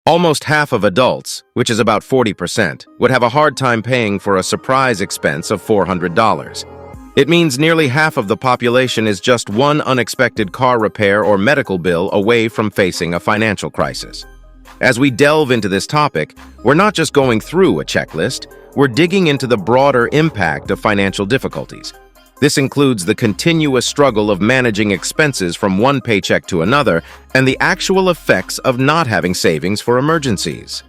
Almost half of adults, which is about 40%, would have a hard time paying for a surprise expense of $400. It means nearly half of the population is just one unexpected car repair or medical bill away from facing a financial crisis. As we delve into this topic, we're not just going through a checklist, we're digging into the broader impact of financial difficulties. This includes the continuous struggle of managing expenses from one paycheck to another and the actual effects of not having savings for emergencies.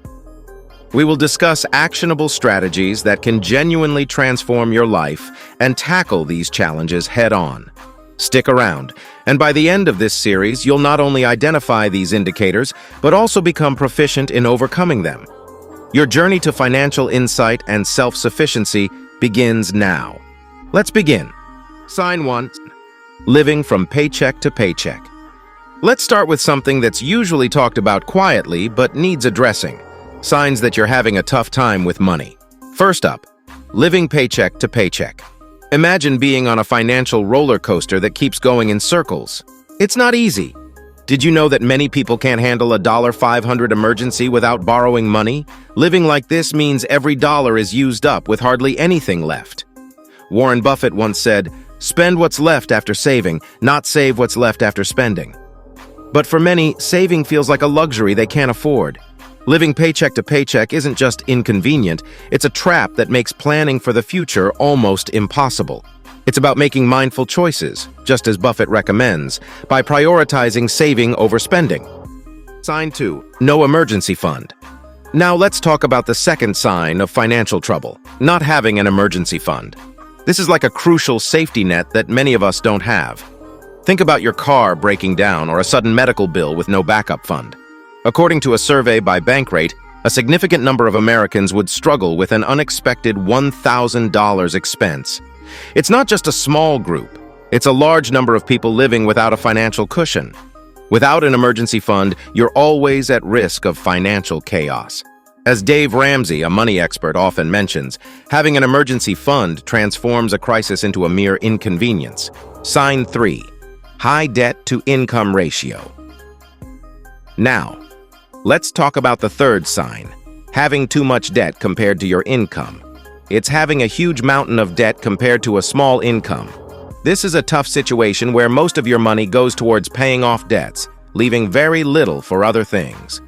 We will discuss actionable strategies that can genuinely transform your life and tackle these challenges head-on. Stick around, and by the end of this series, you'll not only identify these indicators, but also become proficient in overcoming them. Your journey to financial insight and self-sufficiency begins now. Let's begin. Sign 1. Living from paycheck to paycheck. Let's start with something that's usually talked about quietly but needs addressing. Signs that you're having a tough time with money. First up, living paycheck to paycheck. Imagine being on a financial roller coaster that keeps going in circles. It's not easy. Did you know that many people can't handle a $500 emergency without borrowing money? Living like this means every dollar is used up with hardly anything left. Warren Buffett once said, "Spend what's left after saving, not save what's left after spending." But for many, saving feels like a luxury they can't afford. Living paycheck to paycheck isn't just inconvenient, it's a trap that makes planning for the future almost impossible. It's about making mindful choices, just as Buffett recommends, by prioritizing saving over spending. Sign 2. No emergency fund. Now let's talk about the second sign of financial trouble, not having an emergency fund. This is like a crucial safety net that many of us don't have. Think about your car breaking down or a sudden medical bill with no backup fund. According to a survey by Bankrate, a significant number of Americans would struggle with an unexpected $1,000 expense. It's not just a small group, it's a large number of people living without a financial cushion. Without an emergency fund, you're always at risk of financial chaos. As Dave Ramsey, a money expert, often mentions, having an emergency fund transforms a crisis into a mere inconvenience. Sign 3. High debt to income ratio. Now, let's talk about the third sign, having too much debt compared to your income. It's having a huge mountain of debt compared to a small income. This is a tough situation where most of your money goes towards paying off debts, leaving very little for other things.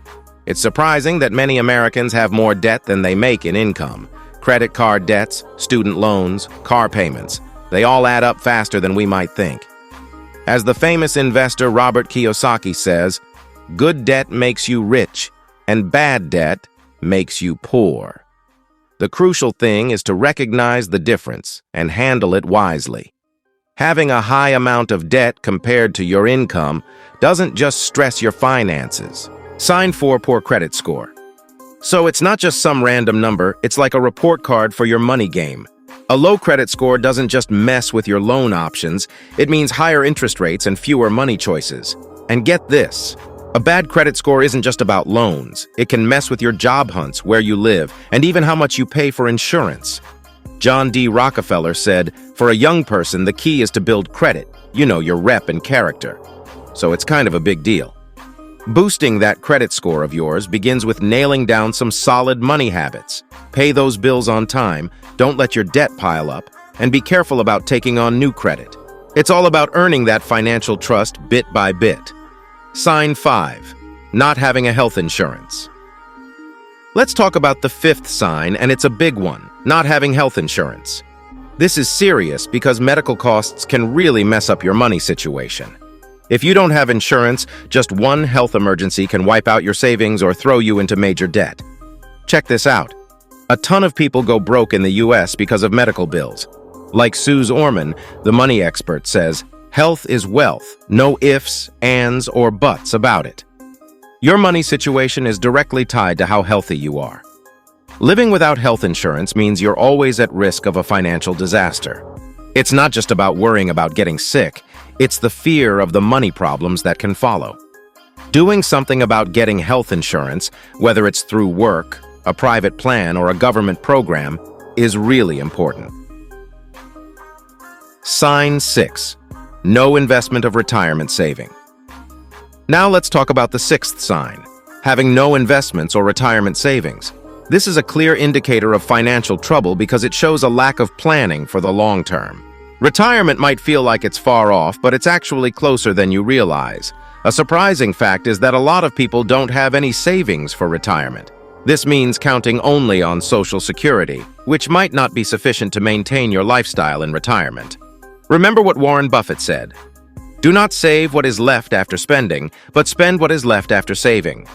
It's surprising that many Americans have more debt than they make in income. Credit card debts, student loans, car payments, they all add up faster than we might think. As the famous investor Robert Kiyosaki says, "Good debt makes you rich, and bad debt makes you poor." The crucial thing is to recognize the difference and handle it wisely. Having a high amount of debt compared to your income doesn't just stress your finances. Sign 4. Poor credit score. So it's not just some random number, it's like a report card for your money game. A low credit score doesn't just mess with your loan options, it means higher interest rates and fewer money choices. And get this, a bad credit score isn't just about loans. It can mess with your job hunts, where you live, and even how much you pay for insurance. John D. Rockefeller said, "For a young person, the key is to build credit, your rep and character." So it's kind of a big deal. Boosting that credit score of yours begins with nailing down some solid money habits. Pay those bills on time, don't let your debt pile up, and be careful about taking on new credit. It's all about earning that financial trust bit by bit. Sign 5. Not having a health insurance. Let's talk about the fifth sign, and it's a big one, not having health insurance. This is serious because medical costs can really mess up your money situation. If you don't have insurance, just one health emergency can wipe out your savings or throw you into major debt. Check this out. A ton of people go broke in the US because of medical bills. Like Suze Orman, the money expert, says, "Health is wealth, no ifs, ands, or buts about it." Your money situation is directly tied to how healthy you are. Living without health insurance means you're always at risk of a financial disaster. It's not just about worrying about getting sick, it's the fear of the money problems that can follow. Doing something about getting health insurance, whether it's through work, a private plan, or a government program, is really important. Sign 6. No investment of retirement saving. Now let's talk about the sixth sign, having no investments or retirement savings. This is a clear indicator of financial trouble because it shows a lack of planning for the long term. Retirement might feel like it's far off, but it's actually closer than you realize. A surprising fact is that a lot of people don't have any savings for retirement. This means counting only on Social Security, which might not be sufficient to maintain your lifestyle in retirement. Remember what Warren Buffett said: "Do not save what is left after spending, but spend what is left after saving."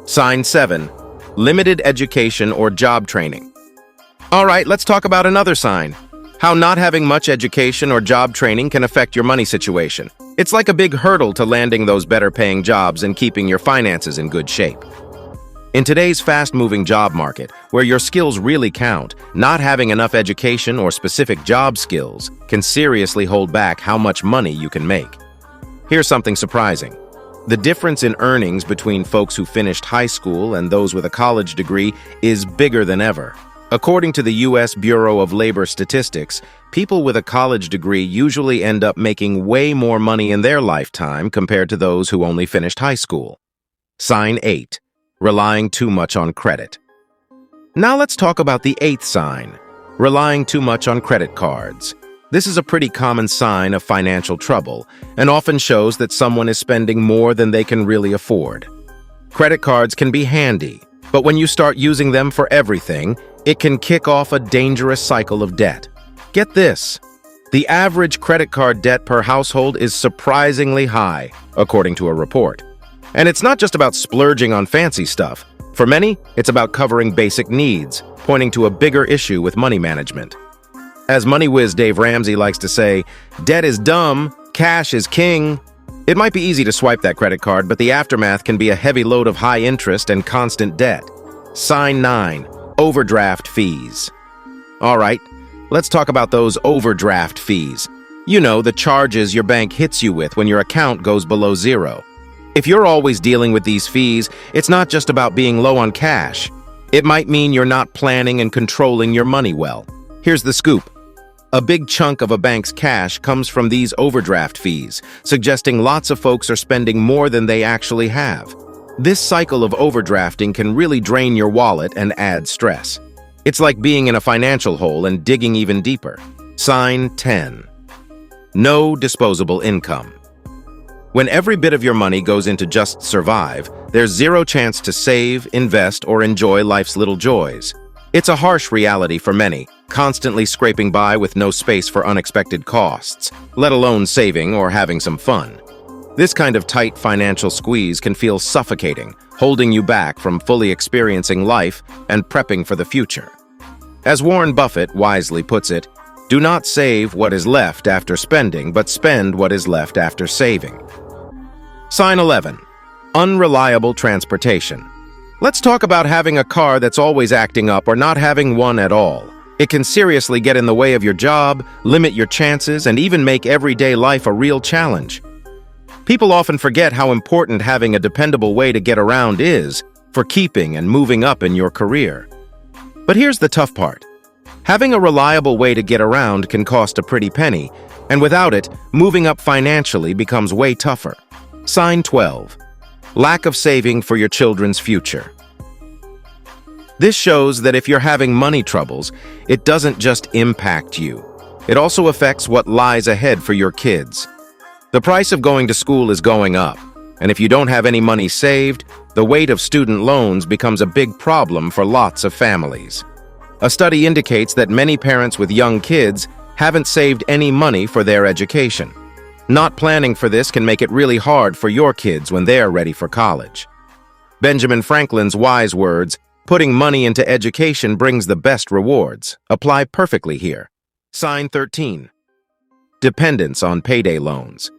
Sign 7. Limited education or job training. All right, let's talk about another sign: how not having much education or job training can affect your money situation. It's like a big hurdle to landing those better-paying jobs and keeping your finances in good shape. In today's fast-moving job market, where your skills really count, not having enough education or specific job skills can seriously hold back how much money you can make. Here's something surprising. The difference in earnings between folks who finished high school and those with a college degree is bigger than ever. According to the U.S. Bureau of Labor Statistics, people with a college degree usually end up making way more money in their lifetime compared to those who only finished high school. Sign 8. Relying too much on credit. Now let's talk about the 8th sign: relying too much on credit cards. This is a pretty common sign of financial trouble and often shows that someone is spending more than they can really afford. Credit cards can be handy, but when you start using them for everything, it can kick off a dangerous cycle of debt. Get this: the average credit card debt per household is surprisingly high, according to a report. And it's not just about splurging on fancy stuff. For many, it's about covering basic needs, pointing to a bigger issue with money management. As money whiz Dave Ramsey likes to say, debt is dumb, cash is king. It might be easy to swipe that credit card, but the aftermath can be a heavy load of high interest and constant debt. Sign 9. Overdraft fees. All right, let's talk about those overdraft fees. You know, the charges your bank hits you with when your account goes below zero. If you're always dealing with these fees, it's not just about being low on cash. It might mean you're not planning and controlling your money well. Here's the scoop: a big chunk of a bank's cash comes from these overdraft fees, suggesting lots of folks are spending more than they actually have. This cycle of overdrafting can really drain your wallet and add stress. It's like being in a financial hole and digging even deeper. Sign 10. No disposable income. When every bit of your money goes into just survive, there's zero chance to save, invest, or enjoy life's little joys. It's a harsh reality for many, constantly scraping by with no space for unexpected costs, let alone saving or having some fun. This kind of tight financial squeeze can feel suffocating, holding you back from fully experiencing life and prepping for the future. As Warren Buffett wisely puts it, do not save what is left after spending, but spend what is left after saving. Sign 11. Unreliable transportation. Let's talk about having a car that's always acting up or not having one at all. It can seriously get in the way of your job, limit your chances, and even make everyday life a real challenge. People often forget how important having a dependable way to get around is for keeping and moving up in your career. But here's the tough part. Having a reliable way to get around can cost a pretty penny, and without it, moving up financially becomes way tougher. Sign 12. Lack of saving for your children's future. This shows that if you're having money troubles, it doesn't just impact you. It also affects what lies ahead for your kids. The price of going to school is going up, and if you don't have any money saved, the weight of student loans becomes a big problem for lots of families. A study indicates that many parents with young kids haven't saved any money for their education. Not planning for this can make it really hard for your kids when they're ready for college. Benjamin Franklin's wise words, "Putting money into education brings the best rewards," apply perfectly here. Sign 13. Dependence on payday loans.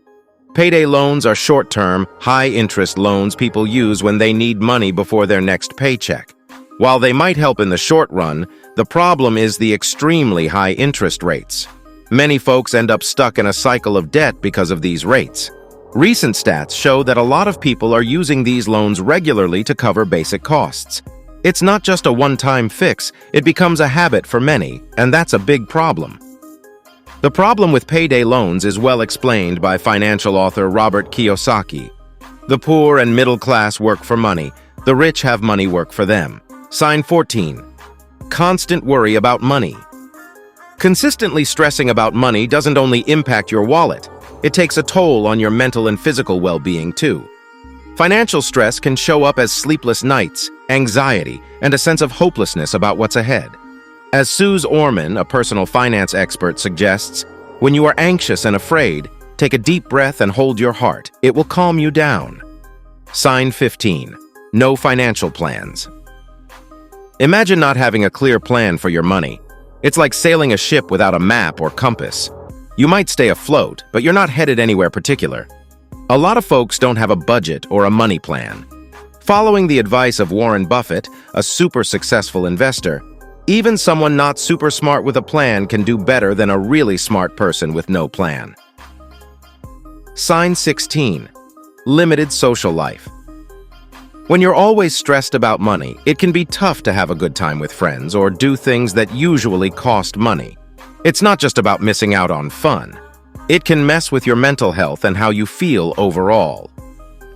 Payday loans are short-term, high-interest loans people use when they need money before their next paycheck. While they might help in the short run, the problem is the extremely high interest rates. Many folks end up stuck in a cycle of debt because of these rates. Recent stats show that a lot of people are using these loans regularly to cover basic costs. It's not just a one-time fix, it becomes a habit for many, and that's a big problem. The problem with payday loans is well explained by financial author Robert Kiyosaki. The poor and middle class work for money. The rich have money work for them. Sign 14. Constant worry about money. Consistently stressing about money doesn't only impact your wallet, it takes a toll on your mental and physical well-being too. Financial stress can show up as sleepless nights, anxiety, and a sense of hopelessness about what's ahead. As Suze Orman, a personal finance expert, suggests, when you are anxious and afraid, take a deep breath and hold your heart. It will calm you down. Sign 15. No financial plans. Imagine not having a clear plan for your money. It's like sailing a ship without a map or compass. You might stay afloat, but you're not headed anywhere particular. A lot of folks don't have a budget or a money plan. Following the advice of Warren Buffett, a super successful investor, even someone not super smart with a plan can do better than a really smart person with no plan. Sign 16. Limited social life. When you're always stressed about money, it can be tough to have a good time with friends or do things that usually cost money. It's not just about missing out on fun. It can mess with your mental health and how you feel overall.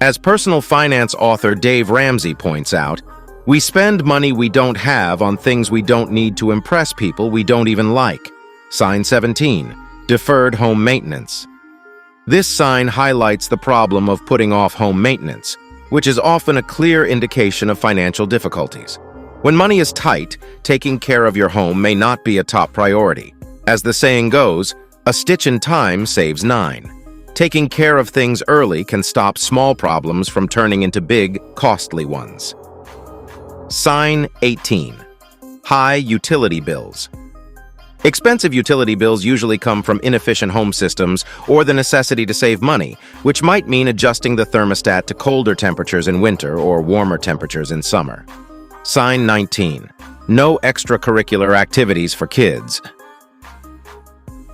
As personal finance author Dave Ramsey points out, we spend money we don't have on things we don't need to impress people we don't even like. Sign 17. Deferred home maintenance. This sign highlights the problem of putting off home maintenance, which is often a clear indication of financial difficulties. When money is tight, taking care of your home may not be a top priority. As the saying goes, a stitch in time saves 9. Taking care of things early can stop small problems from turning into big, costly ones. Sign 18. High utility bills. Expensive utility bills usually come from inefficient home systems or the necessity to save money, which might mean adjusting the thermostat to colder temperatures in winter or warmer temperatures in summer. Sign 19. No extracurricular activities for kids.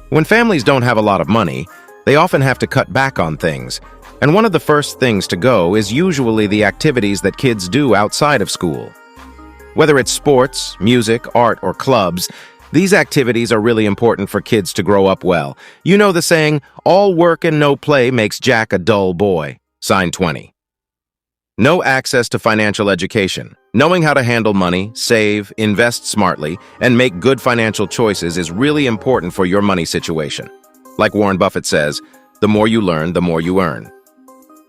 When families don't have a lot of money, they often have to cut back on things, and one of the first things to go is usually the activities that kids do outside of school. Whether it's sports, music, art, or clubs, these activities are really important for kids to grow up well. You know the saying, all work and no play makes Jack a dull boy. Sign 20. No access to financial education. Knowing how to handle money, save, invest smartly, and make good financial choices is really important for your money situation. Like Warren Buffett says, the more you learn, the more you earn.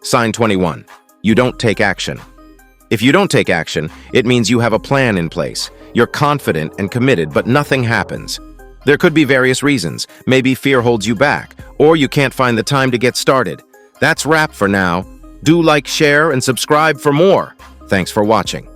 Sign 21. You don't take action. If you don't take action, it means you have a plan in place. You're confident and committed, but nothing happens. There could be various reasons. Maybe fear holds you back, or you can't find the time to get started. That's wrap for now. Do like, share, and subscribe for more. Thanks for watching.